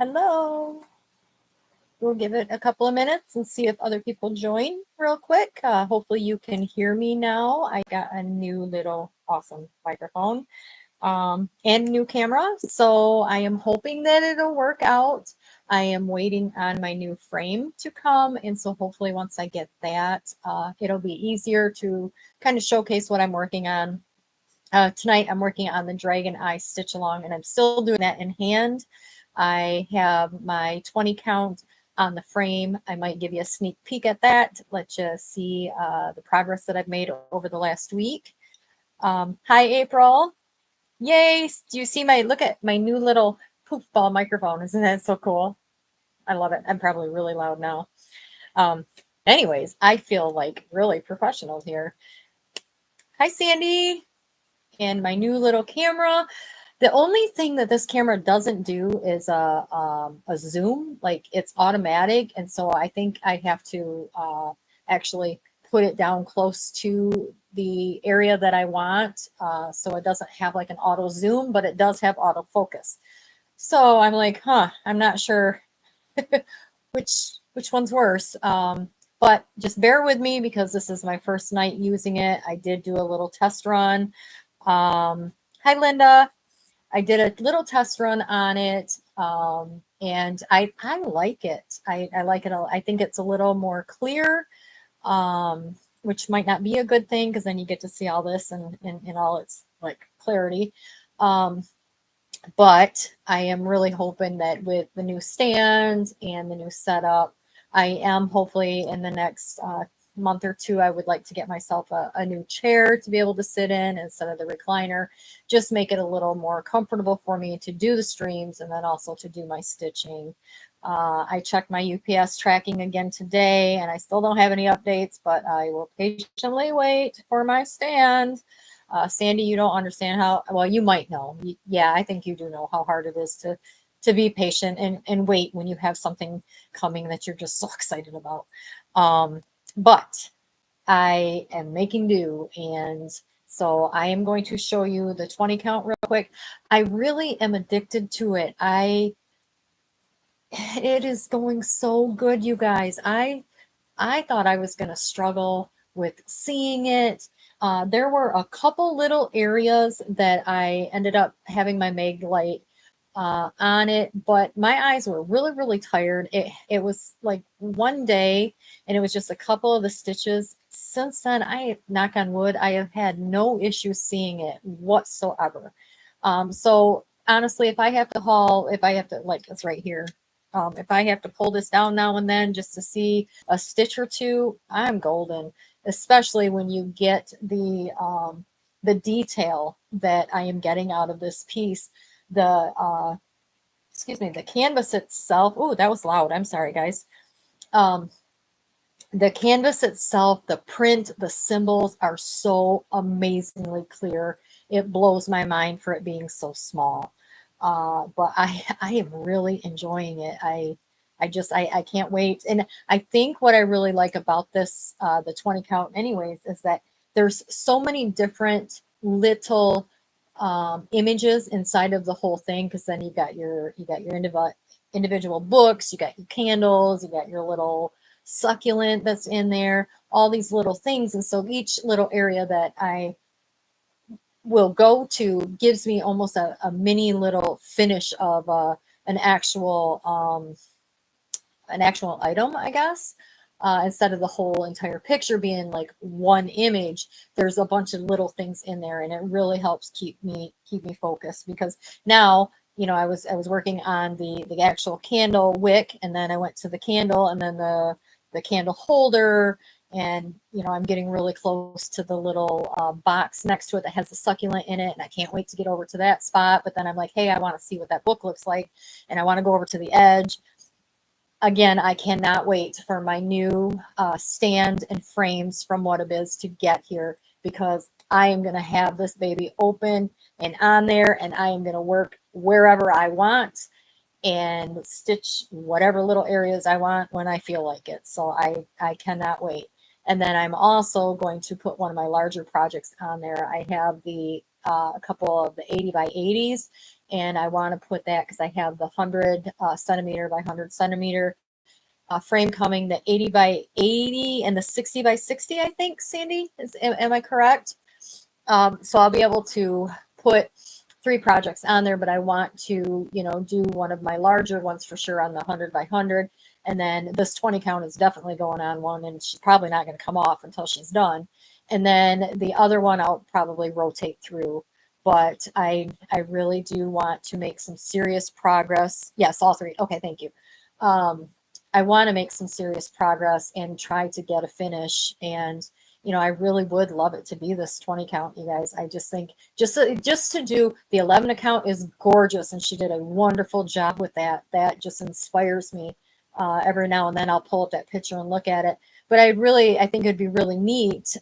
Hello. We'll give it a couple of minutes and see if other people join real quick. Hopefully you can hear me now. I got a new little awesome microphone and new camera. So I am hoping that it'll work out. I am waiting on my new frame to come. And so hopefully once I get that, it'll be easier to kind of showcase what I'm working on. Tonight I'm working on the Dragon Eye stitch along, and I'm still doing that in hand. I have my 20 count on the frame. I might give you a sneak peek at that, let you see the progress that I've made over the last week. Hi, April. Yay. Do you see look at my new little poof ball microphone. Isn't that so cool? I love it. I'm probably really loud now. Um, Anyways, I feel like really professional here. Hi, Sandy. And my new little camera. The only thing that this camera doesn't do is a zoom, like it's automatic. And so I think I have to actually put it down close to the area that I want. So it doesn't have like an auto zoom, but it does have autofocus. So I'm like, I'm not sure which one's worse. But just bear with me because this is my first night using it. I did do a little test run. Hi, Linda. I did a little test run on it, and I like it. I like it. I think it's a little more clear, which might not be a good thing because then you get to see all this in all its like clarity. But I am really hoping that with the new stand and the new setup, I am hopefully in the next month or two, I would like to get myself a new chair to be able to sit in instead of the recliner, just make it a little more comfortable for me to do the streams and then also to do my stitching. I checked my UPS tracking again today and I still don't have any updates, but I will patiently wait for my stand. Sandy, you don't understand how, well, you might know. Yeah, I think you do know how hard it is to be patient and wait when you have something coming that you're just so excited about. But I am making do, and so I am going to show you the 20 count real quick. I really am addicted to it. It is going so good, you guys. I thought I was going to struggle with seeing it. There were a couple little areas that I ended up having my Meg light on it, but my eyes were really tired. It was like one day, and it was just a couple of the stitches. Since then, knock on wood, I have had no issue seeing it whatsoever. So honestly, if I have to like it's right here. If I have to pull this down now and then just to see a stitch or two, I'm golden, especially when you get the detail that I am getting out of this piece. The excuse me, the canvas itself. Oh, that was loud. I'm sorry, guys. The canvas itself, the print, the symbols are so amazingly clear. It blows my mind for it being so small. But I am really enjoying it. I can't wait. And I think what I really like about this, the 20 count anyways, is that there's so many different little images inside of the whole thing. Cause then you got your individual books, you got your candles, you got your little succulent that's in there, all these little things. And so each little area that I will go to gives me almost a mini little finish of an actual item, I guess. Instead of the whole entire picture being like one image, there's a bunch of little things in there, and it really helps keep me focused. Because now, I was working on the actual candle wick, and then I went to the candle, and then the candle holder, and I'm getting really close to the little box next to it that has the succulent in it, and I can't wait to get over to that spot. But then I'm like, hey, I want to see what that book looks like, and I want to go over to the edge. Again, I cannot wait for my new stand and frames from Whatabiz to get here, because I am going to have this baby open and on there, and I am going to work wherever I want and stitch whatever little areas I want when I feel like it. So I cannot wait. And then I'm also going to put one of my larger projects on there. I have the a couple of the 80 by 80s, and I want to put that because I have the 100 centimeter by 100 centimeter frame coming, the 80 by 80 and the 60 by 60, I think, Sandy, am I correct? So I'll be able to put 3 projects on there, but I want to, do one of my larger ones for sure on the 100 by 100. And then this 20 count is definitely going on one, and she's probably not going to come off until she's done. And then the other one I'll probably rotate through. But I really do want to make some serious progress. Yes, all 3. Okay, thank you. I want to make some serious progress and try to get a finish. And I really would love it to be this 20 count, you guys. I just think just to do the 11 account is gorgeous, and she did a wonderful job with that. That just inspires me. Every now and then I'll pull up that picture and look at it. But I think it'd be really neat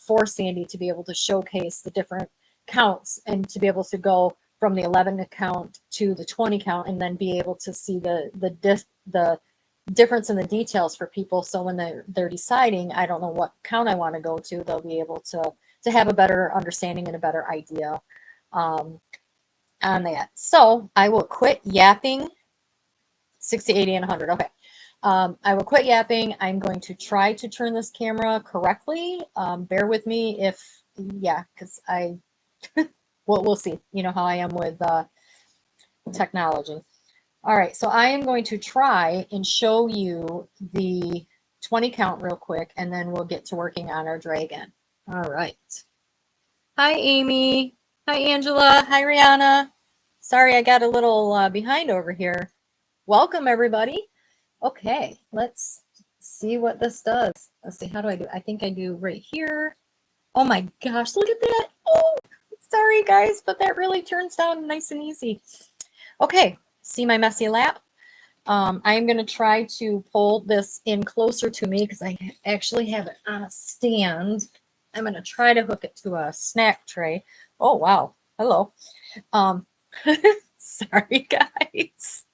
for Sandy to be able to showcase the different counts and to be able to go from the 11 count to the 20 count, and then be able to see the difference in the details for people. So when they're deciding, I don't know what count I want to go to, they'll be able to have a better understanding and a better idea on that. So I will quit yapping. 60, 80, and 100. Okay. I will quit yapping. I'm going to try to turn this camera correctly. Bear with me because we'll see. You know how I am with technology. All right, so I am going to try and show you the 20 count real quick, and then we'll get to working on our dragon. All right. Hi, Amy. Hi, Angela. Hi, Rihanna. Sorry, I got a little behind over here. Welcome, everybody. Okay, let's see what this does. Let's see, how do I do? I think I do right here. Oh my gosh, look at that. Oh, sorry, guys, but that really turns down nice and easy. Okay. See my messy lap? I'm going to try to pull this in closer to me because I actually have it on a stand. I'm going to try to hook it to a snack tray. Oh, wow. Hello. Sorry, guys.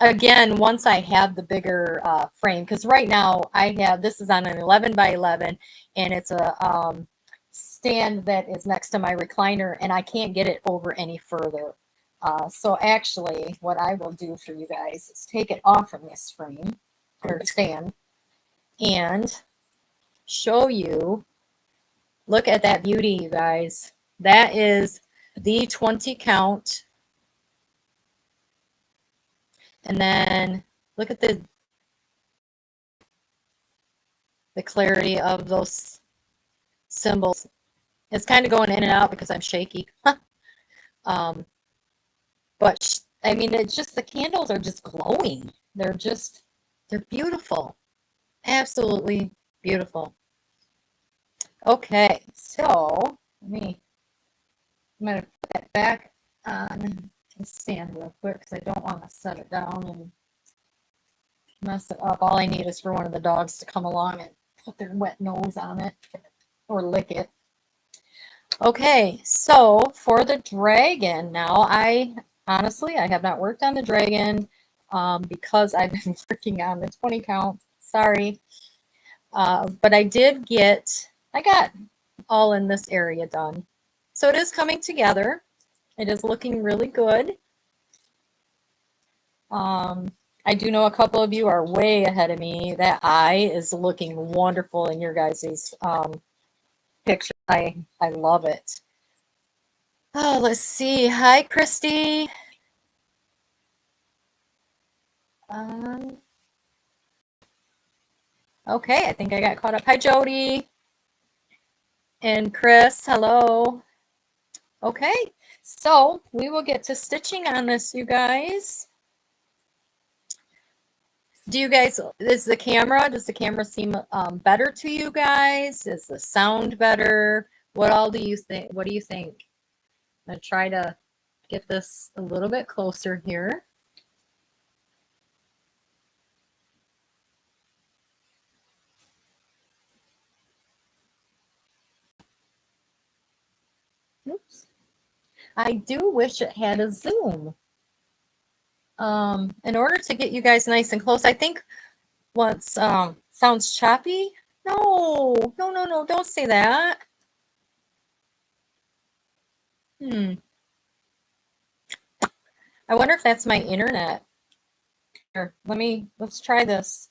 Again, once I have the bigger frame, because right now this is on an 11 by 11, and it's a stand that is next to my recliner, and I can't get it over any further. So actually, what I will do for you guys is take it off from this frame or stand and show you. Look at that beauty, you guys. That is the 20 count. And then look at the clarity of those symbols. It's kind of going in and out because I'm shaky. But I mean, it's just, the candles are just glowing. They're beautiful. Absolutely beautiful. Okay, so I'm going to put that back on the stand real quick because I don't want to set it down and mess it up. All I need is for one of the dogs to come along and put their wet nose on it or lick it. Okay, so for the dragon now, honestly, I have not worked on the dragon because I've been working on the 20 count. Sorry. But I got all in this area done. So it is coming together. It is looking really good. I do know a couple of you are way ahead of me. That eye is looking wonderful in your guys' picture. I love it. Oh, let's see. Hi, Christy. Okay, I think I got caught up. Hi, Jody. And Chris, hello. Okay, so we will get to stitching on this, you guys. Does the camera seem better to you guys? Is the sound better? What do you think? I'm going to try to get this a little bit closer here. Oops. I do wish it had a zoom. In order to get you guys nice and close, I think once sounds choppy. No, don't say that. Hmm. I wonder if that's my internet. Here, let's try this.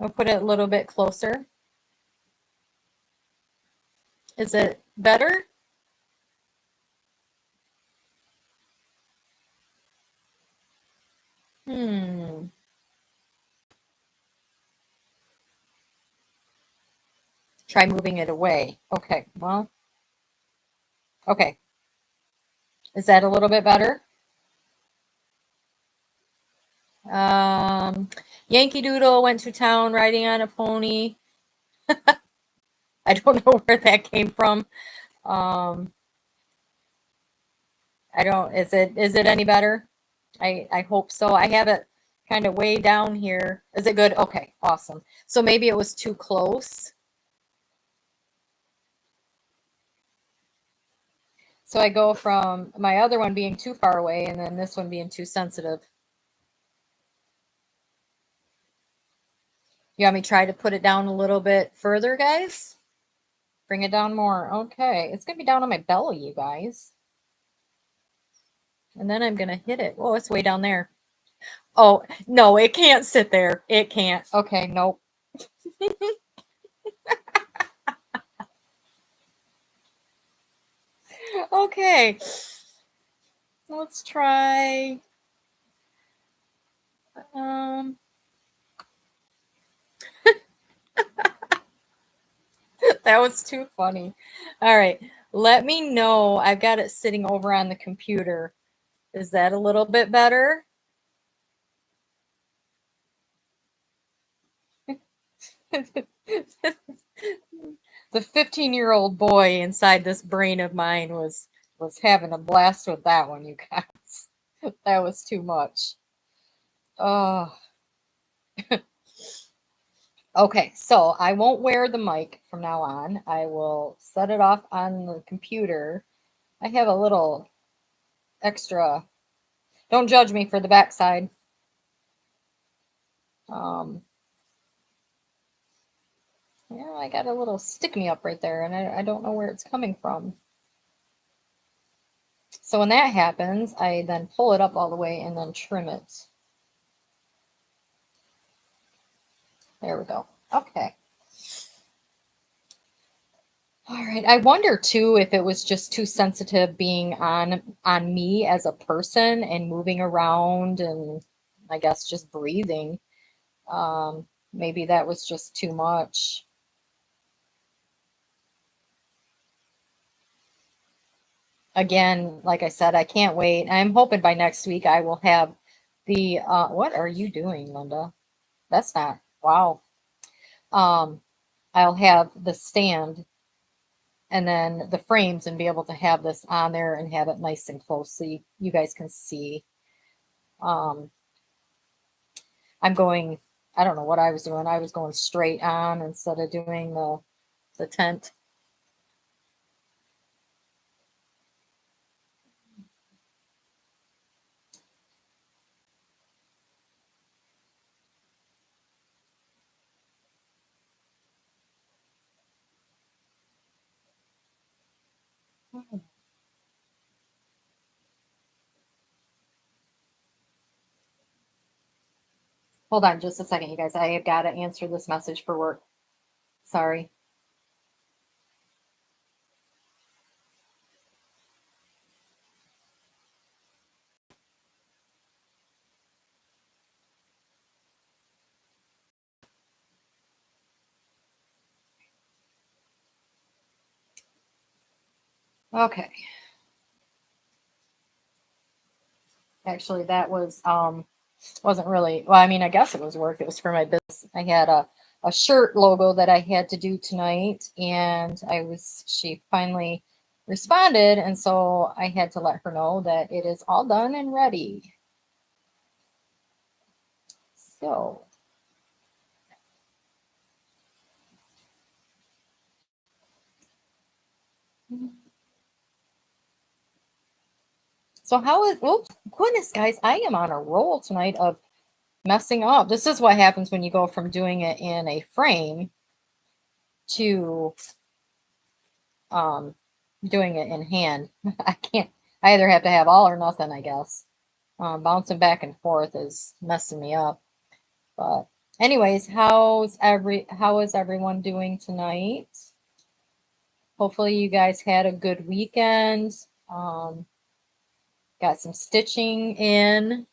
I'll put it a little bit closer. Is it better? Hmm. Try moving it away. Okay, well, okay. Is that a little bit better? Um, Yankee Doodle went to town riding on a pony. I don't know where that came from. Um, I don't, is it any better? I hope so. I have it kind of way down here. Is it good? Okay, awesome. So maybe it was too close. So I go from my other one being too far away and then this one being too sensitive. You want me to try to put it down a little bit further, guys? Bring it down more. Okay, it's going to be down on my belly, you guys. And then I'm going to hit it. Oh, it's way down there. Oh, no, it can't sit there. It can't. Okay, nope. Okay, let's try. Um, that was too funny. All right, let me know. I've got it sitting over on the computer. Is that a little bit better? The 15-year-old boy inside this brain of mine was having a blast with that one, you guys. That was too much. Oh, okay. So I won't wear the mic from now on. I will set it off on the computer. I have a little extra. Don't judge me for the backside. Um, yeah, I got a little stick me up right there, and I don't know where it's coming from. So when that happens, I then pull it up all the way and then trim it. There we go. Okay. All right. I wonder too if it was just too sensitive being on me as a person and moving around and I guess just breathing. Maybe that was just too much. Again, like I said, I can't wait. I'm hoping by next week I will have the what are you doing, Linda? That's not wow. Um, I'll have the stand and then the frames and be able to have this on there and have it nice and close so you guys can see. Um, I'm going, I don't know what I was doing. I was going straight on instead of doing the tent. Hold on just a second, you guys. I have got to answer this message for work. Sorry. Okay. Actually, that wasn't really, well, I mean, I guess it was work. It was for my business. I had a shirt logo that I had to do tonight, and she finally responded, and so I had to let her know that it is all done and ready. So, oh, goodness, guys, I am on a roll tonight of messing up. This is what happens when you go from doing it in a frame to um, doing it in hand. I can't. I either have to have all or nothing, I guess. Bouncing back and forth is messing me up. But anyways, how is everyone doing tonight? Hopefully you guys had a good weekend. Got some stitching in.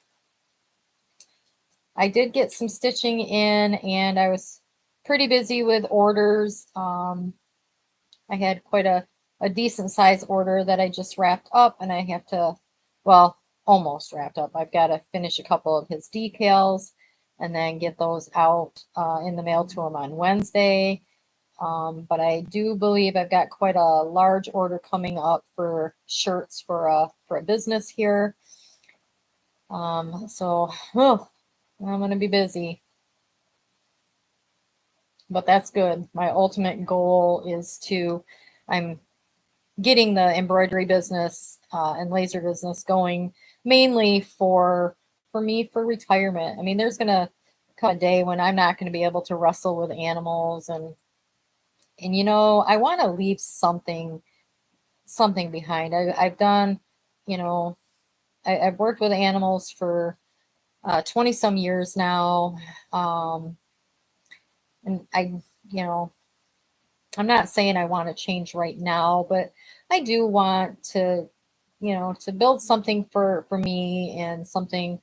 I did get some stitching in, and I was pretty busy with orders. I had quite a decent size order that I just wrapped up, and I have to, well, almost wrapped up. I've got to finish a couple of his decals and then get those out in the mail to him on Wednesday. But I do believe I've got quite a large order coming up for shirts for a business here. So I'm going to be busy. But that's good. My ultimate goal is I'm getting the embroidery business and laser business going mainly for me for retirement. I mean, there's gonna come a day when I'm not going to be able to wrestle with animals, and I want to leave something behind. I've done, you know, I've worked with animals for 20 some years now, and I'm not saying I want to change right now, but I do want to, to build something for me and something,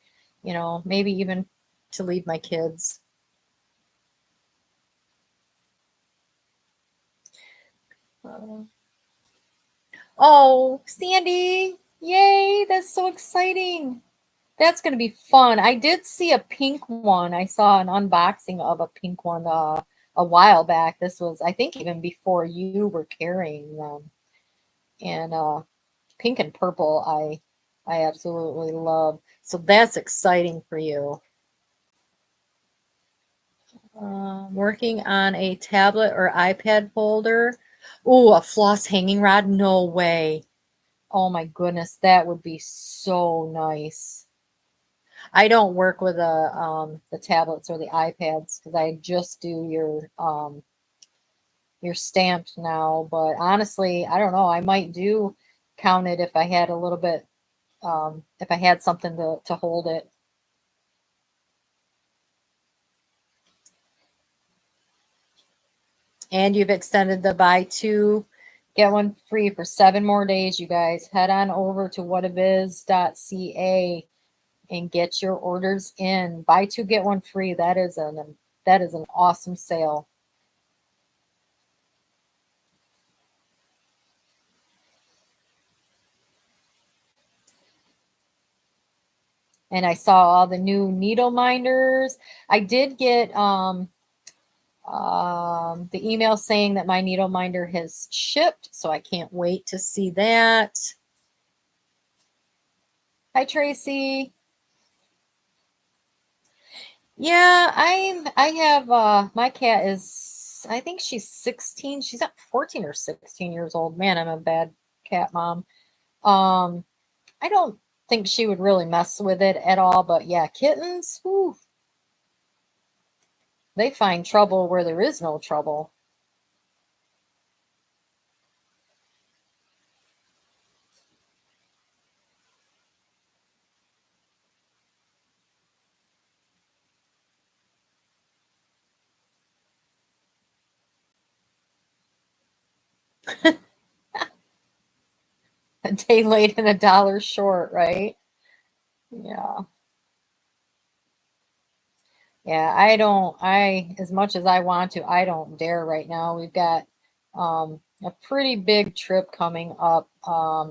maybe even to leave my kids. Oh, Sandy. Yay, that's so exciting. That's going to be fun. I did see a pink one. I saw an unboxing of a pink one a while back. This was, I think, even before you were carrying them. And pink and purple, I absolutely love. So that's exciting for you. Working on a tablet or iPad holder. Oh, a floss hanging rod? No way. Oh my goodness, that would be so nice. I don't work with the tablets or the iPads because I just do your stamped now. But honestly, I don't know. I might do count it if I had a little bit, if I had something to hold it. And you've extended the buy two, get one free for 7 more days, you guys. Head on over to whatabiz.ca and get your orders in. Buy two, get one free. That is an awesome sale. And I saw all the new needle minders. I did get the email saying that my needle minder has shipped, so I can't wait to see that. Hi, Tracy. Yeah, I have my cat is, I think she's 16. She's not 14 or 16 years old. Man, I'm a bad cat mom. I don't think she would really mess with it at all, but yeah, kittens, whew, they find trouble where there is no trouble. A day late and $1 short, right? Yeah. Yeah, as much as I want to, I don't dare right now. We've got a pretty big trip coming up.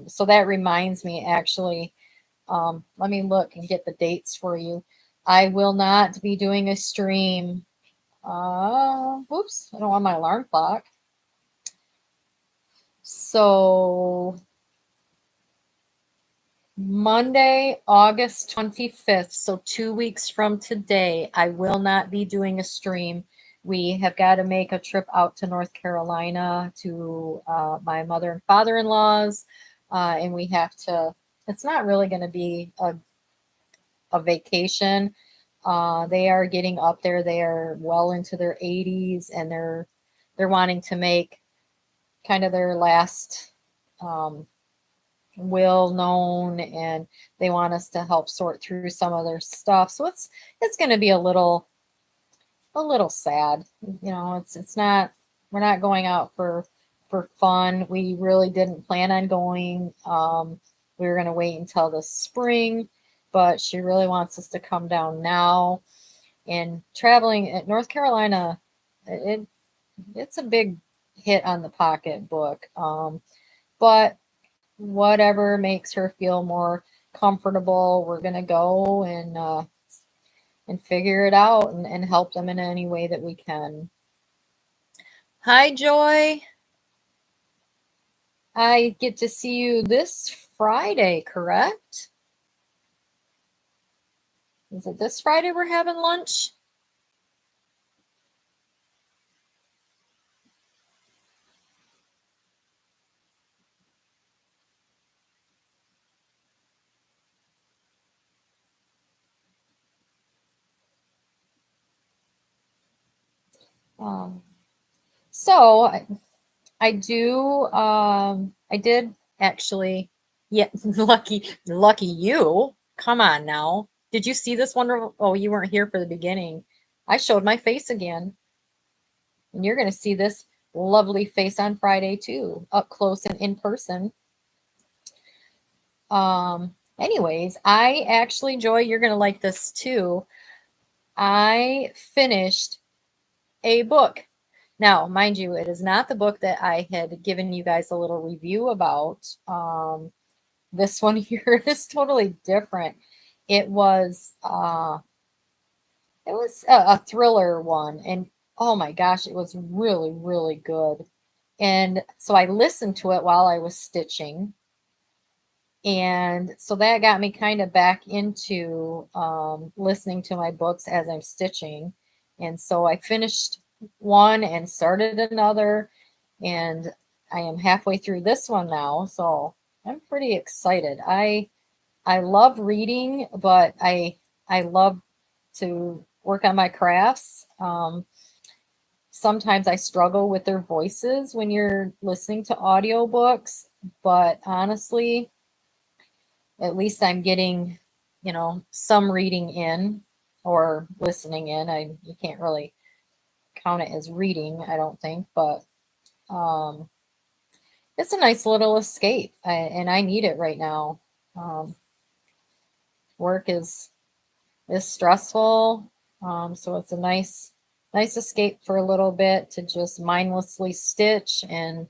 So that reminds me, actually, let me look and get the dates for you. I will not be doing a stream. Whoops, I don't want my alarm clock. So Monday, August 25th, so 2 weeks from today, I will not be doing a stream. We have got to make a trip out to North Carolina to my mother and father-in-law's, and we have to, it's not really going to be a vacation. They are getting up there. They are well into their 80s, and they're wanting to make kind of their last will known, and they want us to help sort through some of their stuff. So it's going to be a little sad. It's not, we're not going out for fun. We really didn't plan on going. We were going to wait until the spring, but she really wants us to come down now. And traveling at North Carolina, it's a big hit on the pocketbook. But whatever makes her feel more comfortable, we're gonna go and figure it out and help them in any way that we can. Hi, Joy. I get to see you this Friday, correct? Is it this Friday we're having lunch? Um, so I did actually, yeah, lucky you. Come on now. Did you see this wonderful? Oh, you weren't here for the beginning. I showed my face again, and you're going to see this lovely face on Friday too, up close and in person. Anyways, I actually, Joy, you're going to like this too. I finished a book. Now, mind you, it is not the book that I had given you guys a little review about. This one here is totally different. It was a thriller one, and oh my gosh, it was really, really good. And so I listened to it while I was stitching. And so that got me kind of back into listening to my books as I'm stitching. And so I finished one and started another, and I am halfway through this one now. So I'm pretty excited. I love reading, but I love to work on my crafts. Sometimes I struggle with their voices when you're listening to audiobooks, but honestly, at least I'm getting, some reading in or listening in. You can't really count it as reading, I don't think, but um, it's a nice little escape, and I need it right now. Um, Work is stressful, so it's a nice escape for a little bit to just mindlessly stitch and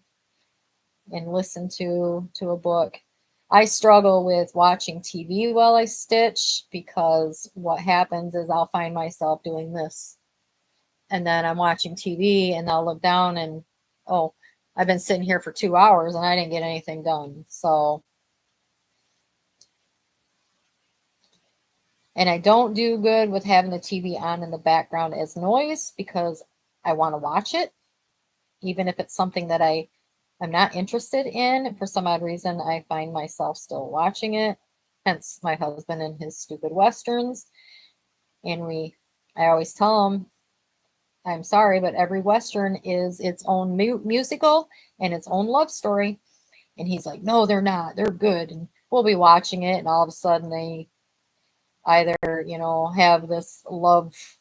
listen to a book. I struggle with watching TV while I stitch because what happens is I'll find myself doing this, and then I'm watching TV and I'll look down and, oh, I've been sitting here for 2 hours and I didn't get anything done. So, and I don't do good with having the TV on in the background as noise because I want to watch it, even if it's something that I'm not interested in. For some odd reason, I find myself still watching it. Hence my husband and his stupid Westerns. And I always tell him, I'm sorry, but every Western is its own musical and its own love story. And he's like, no, they're not. They're good. And we'll be watching it, and all of a sudden they either, have this love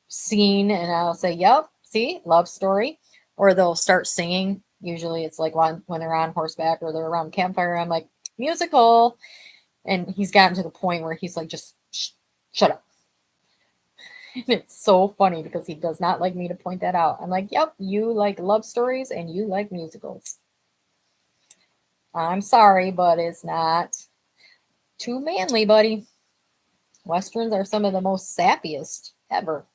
scene, and I'll say, yep, see, love story. Or they'll start singing. Usually it's like when they're on horseback or they're around campfire. I'm like, musical. And he's gotten to the point where he's like, just shut up. And it's so funny because he does not like me to point that out. I'm like, yep, you like love stories and you like musicals. I'm sorry, but it's not too manly, buddy. Westerns are some of the most sappiest ever.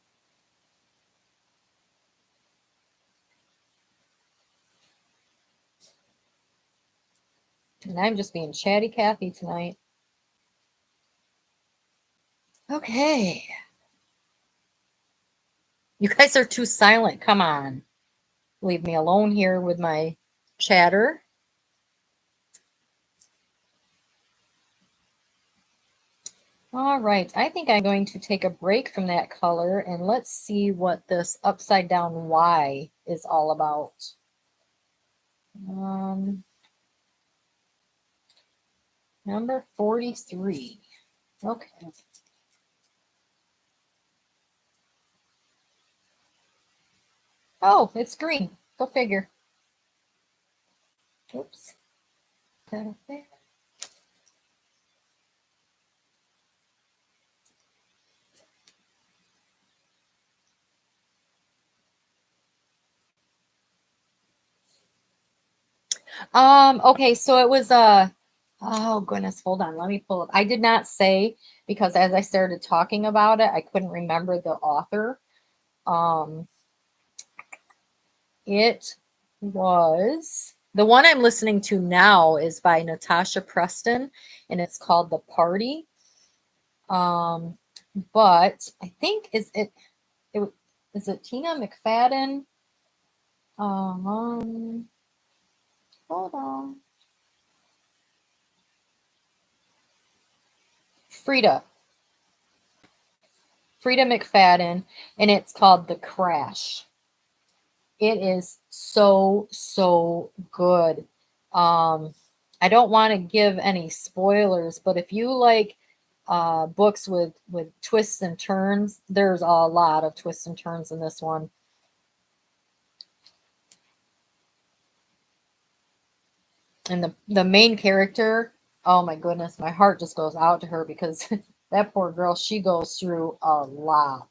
And I'm just being chatty Cathy tonight. Okay. You guys are too silent. Come on. Leave me alone here with my chatter. All right. I think I'm going to take a break from that color and let's see what this upside down Y is all about. Number 43. Okay. Oh, it's green. Go figure. Oops. Okay, so it was oh goodness, hold on, let me pull up. I did not say because as I started talking about it, I couldn't remember the author. Um, it was the one I'm listening to now is by Natasha Preston, and it's called The Party. Um, but I think it is it Tina McFadden? Um, hold on. Frida. Frida McFadden, and it's called The Crash. It is so, so good. Um, I don't want to give any spoilers, but if you like books with twists and turns, there's a lot of twists and turns in this one. And the main character, oh my goodness, my heart just goes out to her because that poor girl, she goes through a lot.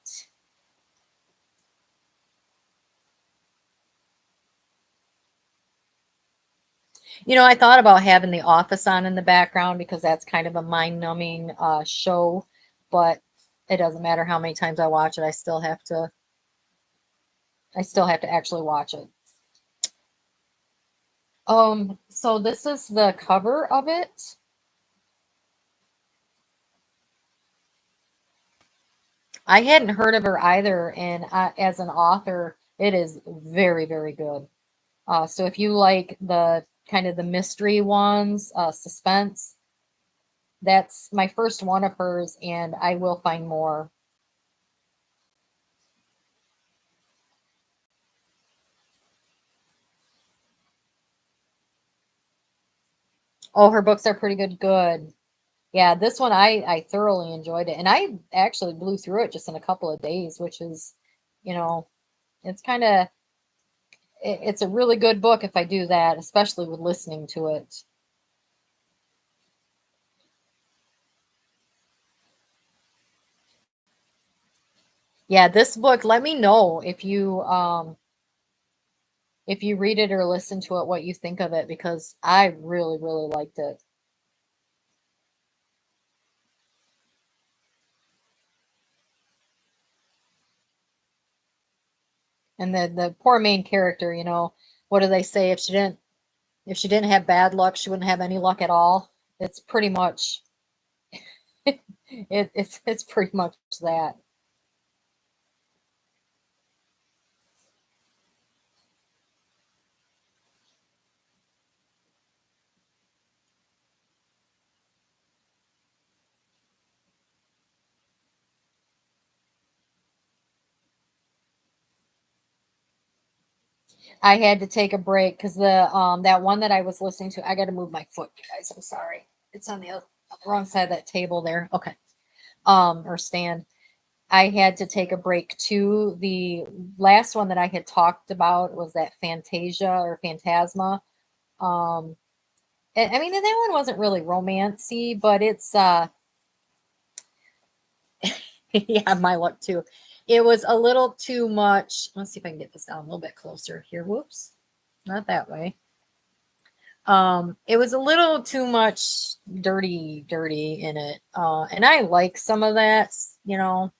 You know, I thought about having The Office on in the background because that's kind of a mind-numbing show, but it doesn't matter how many times I watch it, I still have to actually watch it. So this is the cover of it. I hadn't heard of her either, and as an author, it is very, very good. So if you like the kind of the mystery ones, suspense, that's my first one of hers, and I will find more. Oh, her books are pretty good. Good. Yeah, this one I thoroughly enjoyed it, and I actually blew through it just in a couple of days, which is, you know, it's kind of it's a really good book if I do that, especially with listening to it. Yeah, this book, let me know if you read it or listen to it, what you think of it because I really, really liked it. And the poor main character, you know, what do they say? If she didn't have bad luck, she wouldn't have any luck at all. It's pretty much it's pretty much that. I had to take a break because the that one that I was listening to, I got to move my foot, you guys. I'm sorry. It's on the wrong side of that table there. Okay. Or stand. I had to take a break too. The last one that I had talked about was that Fantasia or Phantasma. Um, I mean, and that one wasn't really romancy, but it's yeah, my luck too. It was a little too much. Let's see if I can get this down a little bit closer here. Whoops, not that way. It was a little too much dirty in it. And I like some of that, you know,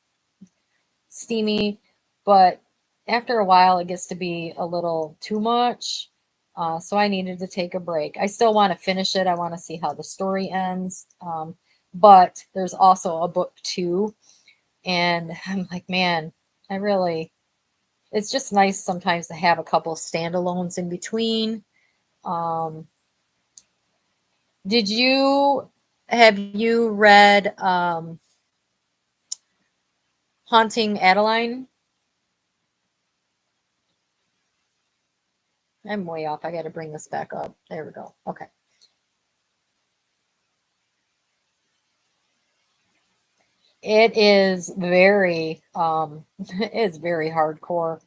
steamy, but after a while it gets to be a little too much. So I needed to take a break. I still want to finish it. I want to see how the story ends. But there's also a book two, and I'm like, man, I really, it's just nice sometimes to have a couple standalones in between. Um, did you have you read Haunting Adeline? I'm way off. I got to bring this back up. There we go. Okay. It is very it's very hardcore.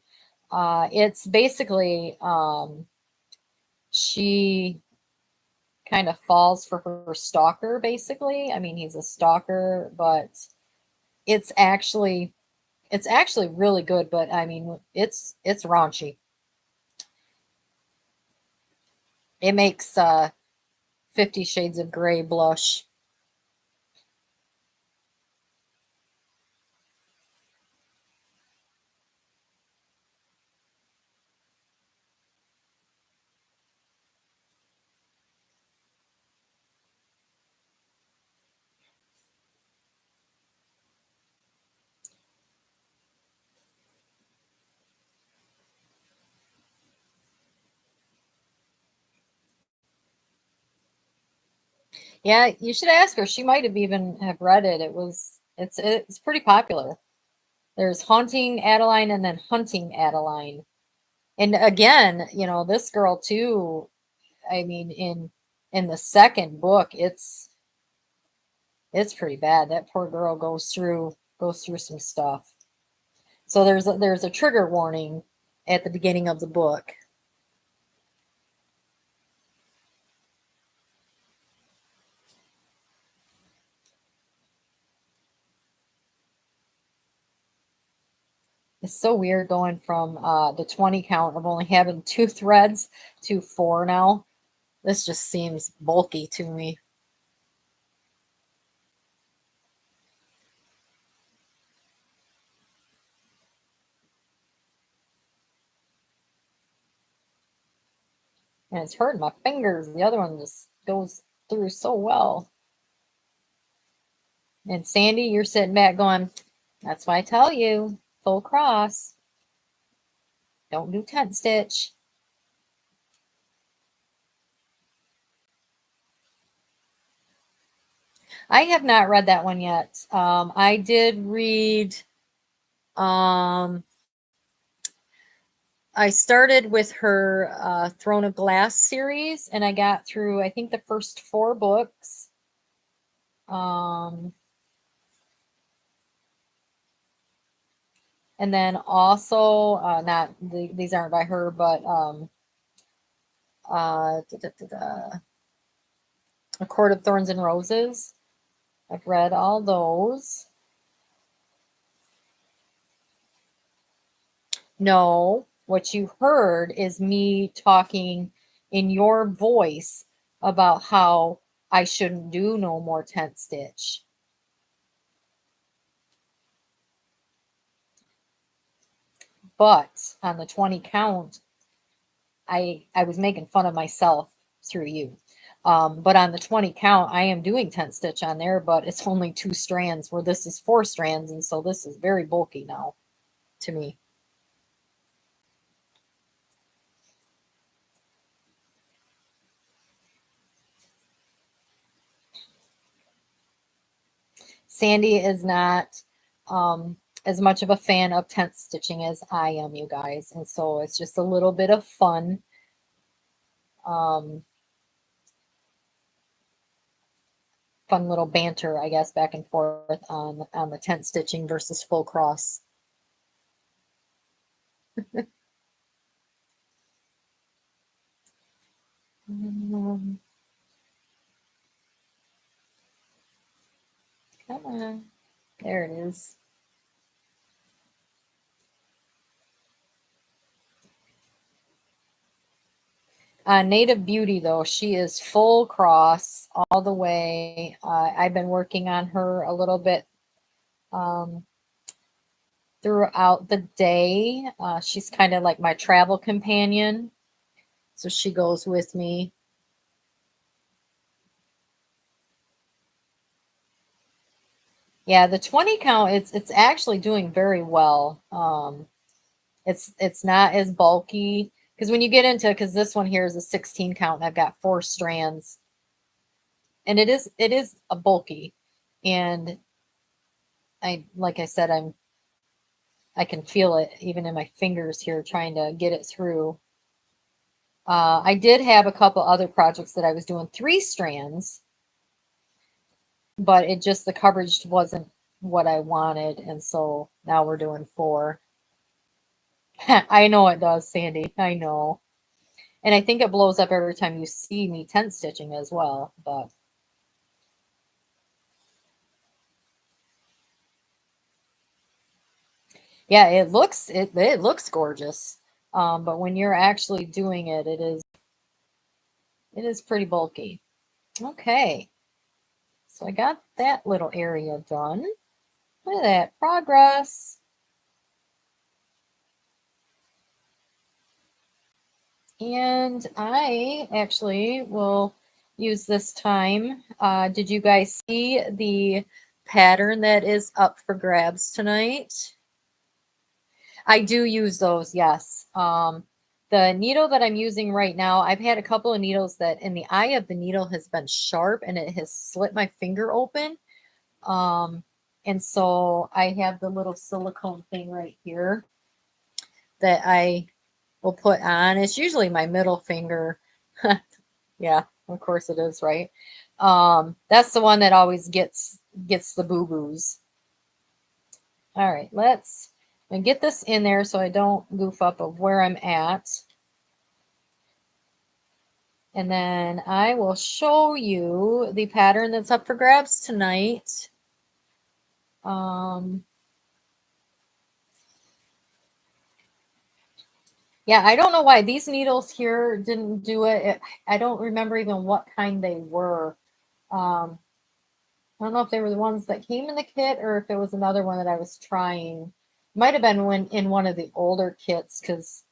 It's basically she kind of falls for her stalker basically. I mean, he's a stalker, but it's actually it's actually really good, but I mean, it's raunchy. It makes 50 Shades of Grey blush. Yeah, you should ask her. She might have even have read it. It's pretty popular. There's Haunting Adeline and then Hunting Adeline. And again, this girl too, I mean in the second book, it's pretty bad. That poor girl goes through some stuff. So there's a trigger warning at the beginning of the book. It's so weird going from the 20 count of only having two threads to four now. This just seems bulky to me. And it's hurting my fingers. The other one just goes through so well. And Sandy, you're sitting back going, that's why I tell you, full cross. Don't do tent stitch. I have not read that one yet. I did read. Um, I started with her Throne of Glass series, and I got through I think the first four books. Um, and then also not these aren't by her, but da, da, da, da, A Court of Thorns and Roses. I've read all those. No, what you heard is me talking in your voice about how I shouldn't do no more tent stitch. But on the 20 count, I was making fun of myself through you. But on the 20 count, I am doing tent stitch on there, but it's only two strands where this is four strands. And so this is very bulky now to me. Sandy is not as much of a fan of tent stitching as I am, you guys. And so it's just a little bit of fun. Um, Fun little banter, I guess, back and forth on the tent stitching versus full cross. Come on. There it is. Native Beauty, though, she is full cross all the way. I've been working on her a little bit um, throughout the day. She's kind of like my travel companion, so she goes with me. Yeah, the 20 count, it's actually doing very well. It's not as bulky because when you get into because this one here is a 16 count and I've got four strands, and it is a bulky, and like I said, I can feel it even in my fingers here trying to get it through. I did have a couple other projects that I was doing three strands, but it just the coverage what I wanted. And so now we're doing 4. I know it does, Sandy. I know. And I think it blows up every time you see me tent stitching as well. But yeah, it looks gorgeous. But when you're actually doing it, it is pretty bulky. Okay. So I got that little area done. Look at that progress. And I actually will use this time. Did you guys see the pattern that is up for grabs tonight? I do use those, yes. The needle that I'm using right now, I've had a couple of needles that in the eye of the needle has been sharp and it has slit my finger open. And so I have the little silicone thing right here that I will put on. It's usually my middle finger. Yeah, of course it is, right? That's the one that always gets the boo-boos. All right, let's get this in there so I don't goof up of where I'm at. And then I will show you the pattern that's up for grabs tonight. Yeah, I don't know why these needles here didn't do it. I don't remember even what kind they were. I don't know if they were the ones that came in the kit or if it was another one that I was trying. Might have been in one of the older kits because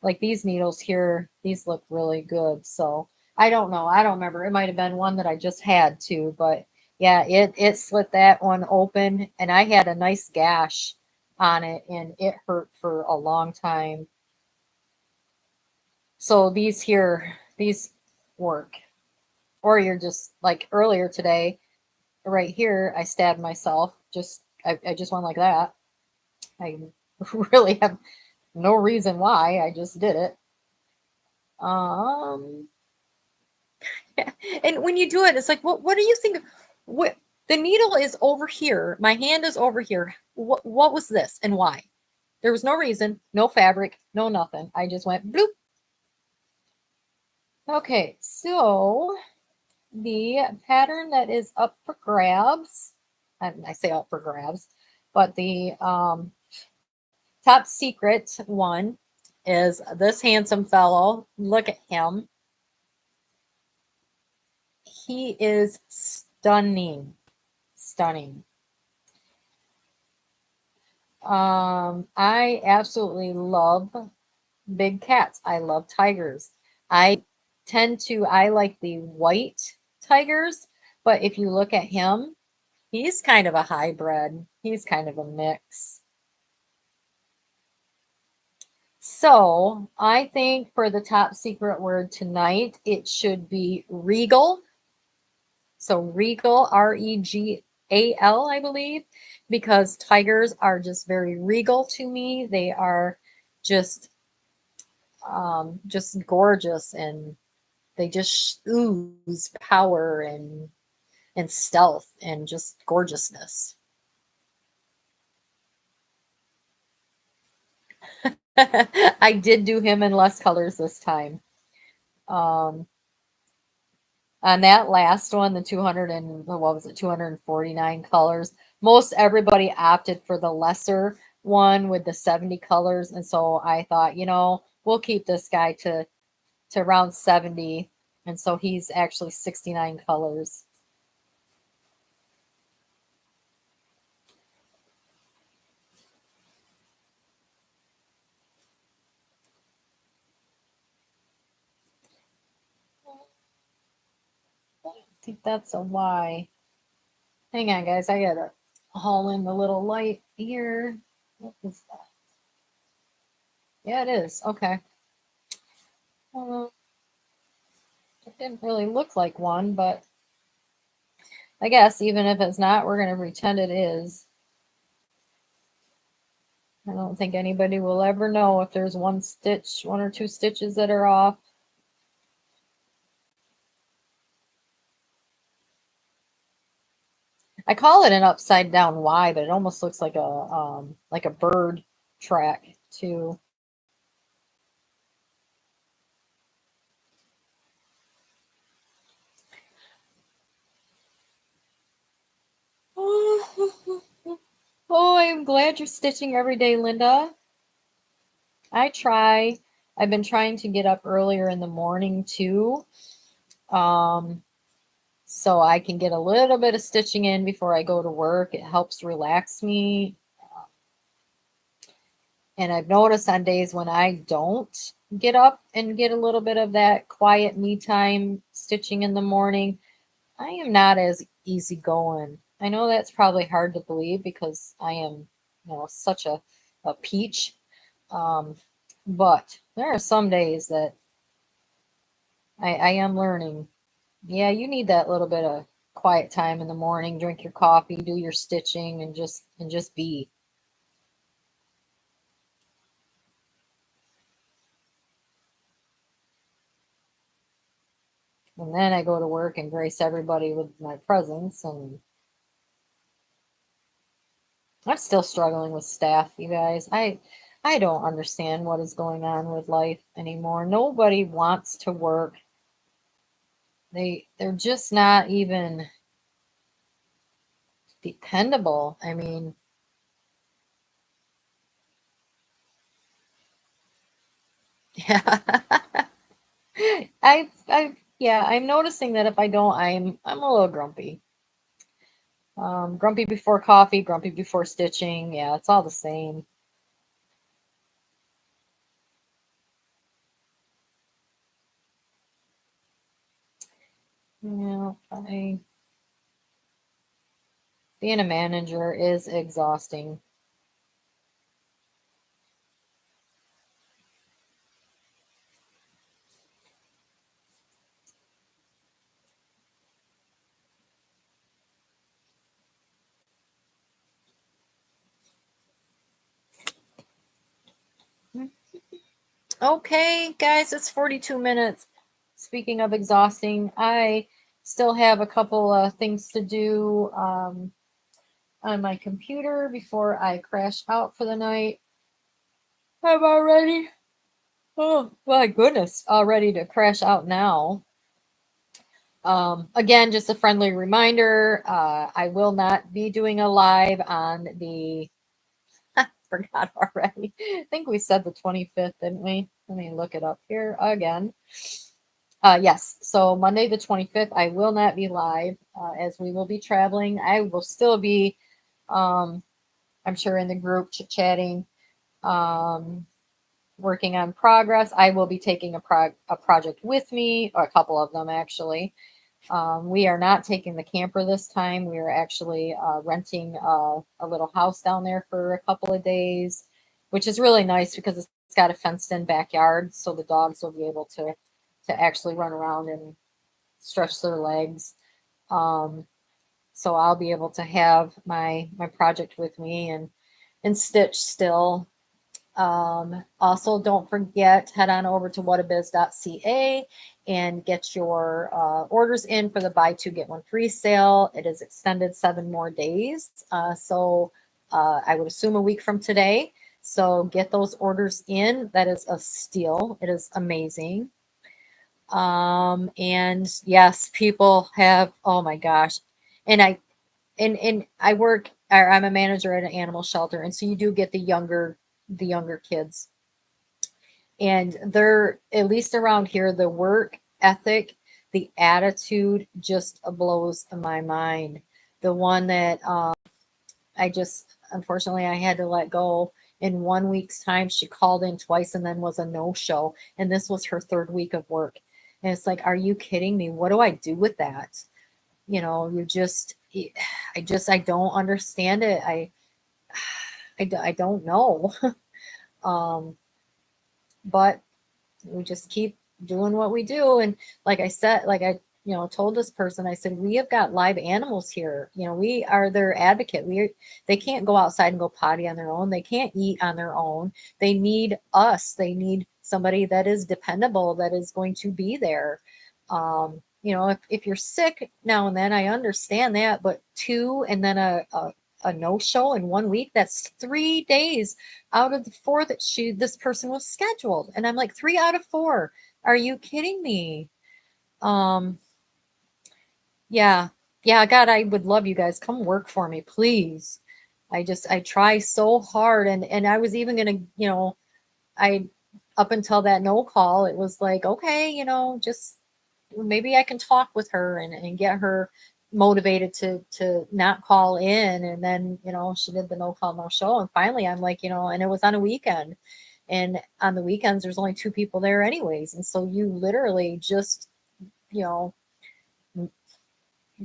like these needles here, these look really good. So I don't know. I don't remember. It might have been one that I just had too, but yeah, it slit that one open and I had a nice gash on it and it hurt for a long time. So these here, these work. Or you're just like earlier today, right here, I stabbed myself. I just went like that. I really have no reason why. I just did it. Um, and when you do it, it's like, what do you think? What the needle is over here. My hand is over here. What was this and why? There was no reason, no fabric, no nothing. I just went bloop. Okay, so the pattern that is up for grabs, I say up for grabs, but the top secret one is this handsome fellow. Look at him. He is stunning. Stunning. I absolutely love big cats. I love tigers. I like the white tigers, but if you look at him, he's kind of a hybrid. He's kind of a mix. So I think for the top secret word tonight, it should be regal. So regal, Regal, I believe, because tigers are just very regal to me. They are just gorgeous and they just ooze power and stealth and just gorgeousness. I did do him in less colors this time. Um, on that last one, the 200 and what was it, 249 colors, most everybody opted for the lesser one with the 70 colors. And so I thought, we'll keep this guy to around 70. And so he's actually 69 colors. I think that's a Y. Hang on, guys. I gotta haul in the little light here. What is that? Yeah, it is. Okay. It didn't really look like one, but I guess even if it's not, we're going to pretend it is. I don't think anybody will ever know if there's one or two stitches that are off. I call it an upside down Y, but it almost looks like a bird track too. Oh, I'm glad you're stitching every day, Linda. I try. I've been trying to get up earlier in the morning too. Um, so I can get a little bit of stitching in before I go to work. It helps relax me. And I've noticed on days when I don't get up and get a little bit of that quiet me time stitching in the morning, I am not as easygoing. I know that's probably hard to believe because I am, such a peach. Um, but there are some days that I am learning. Yeah, you need that little bit of quiet time in the morning, drink your coffee, do your stitching and just be. And then I go to work and grace everybody with my presence, and I'm still struggling with staff, you guys. I don't understand what is going on with life anymore. Nobody wants to work. They're just not even dependable. I mean, yeah. I'm noticing that if I don't, I'm a little grumpy. Grumpy before coffee, grumpy before stitching. Yeah, it's all the same. Yeah, being a manager is exhausting. Okay, guys, it's 42 minutes. Speaking of exhausting, I still have a couple things to do on my computer before I crash out for the night. I'm already, oh my goodness, all ready to crash out now. Again, just a friendly reminder, I will not be doing a live on the, forgot already. I think we said the 25th, didn't we? Let me look it up here again. Yes, so Monday the 25th, I will not be live as we will be traveling. I will still be, um, I'm sure, in the group chatting, um, working on progress. I will be taking a project with me, or a couple of them actually. We are not taking the camper this time. We are actually renting a little house down there for a couple of days, which is really nice because it's got a fenced in backyard, so the dogs will be able to actually run around and stretch their legs. Um, so I'll be able to have my project with me and stitch still. Also, don't forget, head on over to whatabiz.ca and get your orders in for the buy two get one free sale. It is extended 7 more days. I would assume a week from today. So get those orders in. That is a steal. It is amazing. And yes, people have, oh my gosh. And I work, or I'm a manager at an animal shelter. And so you do get the younger kids. And they're, at least around here, the work ethic, the attitude just blows my mind. The one that I just, unfortunately, I had to let go. In 1 week's time, she called in twice and then was a no show. And this was her third week of work. And it's like, are you kidding me? What do I do with that? You just, I don't understand it. I don't know. um, but we just keep doing what we do. And like I said, like I, told this person, I said, we have got live animals here. We are their advocate. They can't go outside and go potty on their own. They can't eat on their own. They need us. They need somebody that is dependable, that is going to be there. you know, if you're sick now and then, I understand that, but 2 and then a no-show in 1 week, that's 3 days out of the 4 that this person was scheduled. And I'm like, 3 out of 4. Are you kidding me? Yeah. Yeah, God, I would love you guys. Come work for me, please. I try so hard, and I was even gonna, I up until that no call, it was like, okay, just maybe I can talk with her and get her motivated to not call in. And then, she did the no call, no show. And finally I'm like, and it was on a weekend. And on the weekends there's only 2 people there anyways. And so you literally just, you know,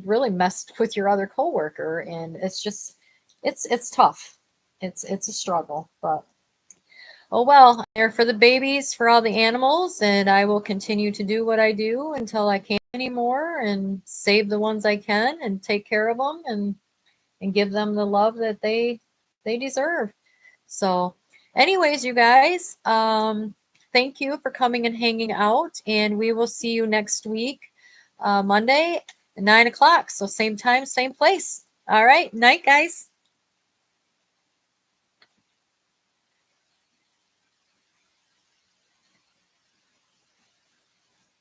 really messed with your other coworker. And it's just, it's tough. It's a struggle, but oh well, I'm there for the babies, for all the animals, and I will continue to do what I do until I can't anymore and save the ones I can and take care of them and give them the love that they deserve. So, anyways, you guys, thank you for coming and hanging out, and we will see you next week, Monday, at 9 o'clock. So same time, same place. All right, night, guys.